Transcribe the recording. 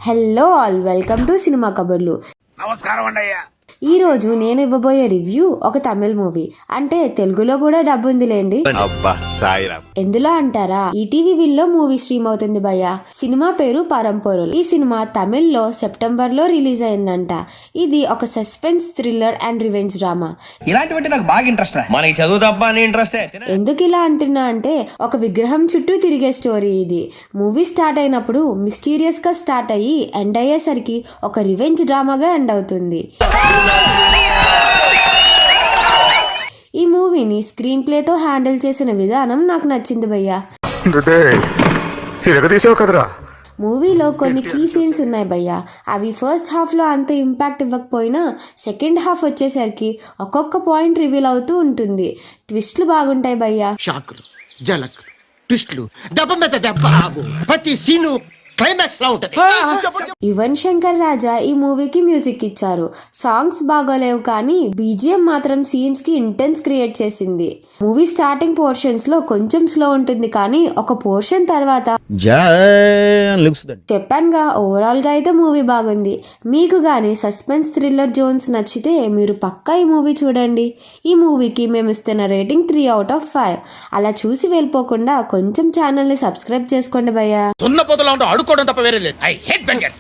Hello all, welcome to cinema కబుర్లు. నమస్కారం అండి అయ్యా. ఈ రోజు నేను ఇవ్వబోయే రివ్యూ ఒక తమిళ్ మూవీ, అంటే తెలుగులో కూడా డబ్బు ఉందిలేండి. ఎందులో అంటారా, ఈటీవీ విన్ మూవీ స్ట్రీమ్ అవుతుంది భయ్య. సినిమా పేరు పరంపొరుల్. ఈ సినిమా తమిళ్లో సెప్టెంబర్ లో రిలీజ్ అయిందంట. ఇది ఒక suspense thriller and revenge drama. ఇలాంటివంటే నాకు బాగా ఇంట్రెస్ట్. మనకి చదువు తప్ప అని ఇంట్రెస్ట్. ఎందుకు ఇలా అంటున్నా అంటే, ఒక విగ్రహం చుట్టూ తిరిగే స్టోరీ ఇది. మూవీ స్టార్ట్ అయినప్పుడు మిస్టీరియస్ గా స్టార్ట్ అయ్యి ఎండ్ అయ్యేసరికి ఒక రివెంజ్ డ్రామాగా ఎండ్ అవుతుంది. ఈ మూవీని స్క్రీన్ ప్లేతో హ్యాండిల్ చేసిన విధానం నాకు నచ్చింది భయ్యా. మూవీలో కొన్ని కీ సీన్స్ ఉన్నాయి భయ్యా. అవి ఫస్ట్ హాఫ్ లో అంత ఇంపాక్ట్ ఇవ్వకపోయినా సెకండ్ హాఫ్ వచ్చేసరికి ఒక్కొక్క పాయింట్ రివీల్ అవుతూ ఉంటుంది. ట్విస్ట్లు బాగుంటాయి భయ్యా. షాకులు, జలక్, ట్విస్ట్లు, దెబ్బ మీద దెబ్బ, ప్రతి సీను క్లైమాక్స్ లా ఉంటది. యువన్ శంకర్ రాజా ఈ మూవీకి మ్యూజిక్ ఇచ్చారు. సాంగ్స్ బాగోలేవు కానీ బీజిఎం మాత్రం సీన్స్ కి ఇంటెన్స్ క్రియేట్ చేసింది. మూవీ స్టార్టింగ్ పోర్షన్స్ లో కొంచెం స్లో ఉంటుంది కానీ ఒక పోర్షన్ తర్వాత చెప్పానుగా, ఓవరాల్ గా అయితే మూవీ బాగుంది. మీకు గానీ సస్పెన్స్ థ్రిల్లర్ జోన్స్ నచ్చితే మీరు పక్కా ఈ మూవీ చూడండి. ఈ మూవీకి మేము ఇస్తున్న రేటింగ్ 3/5. అలా చూసి వెళ్ళిపోకుండా కొంచెం ఛానల్ ని సబ్స్క్రైబ్ చేసుకోండి భయ్యా. ఆడుకోవడం తప్ప వేరే లేదు. I hate bangers.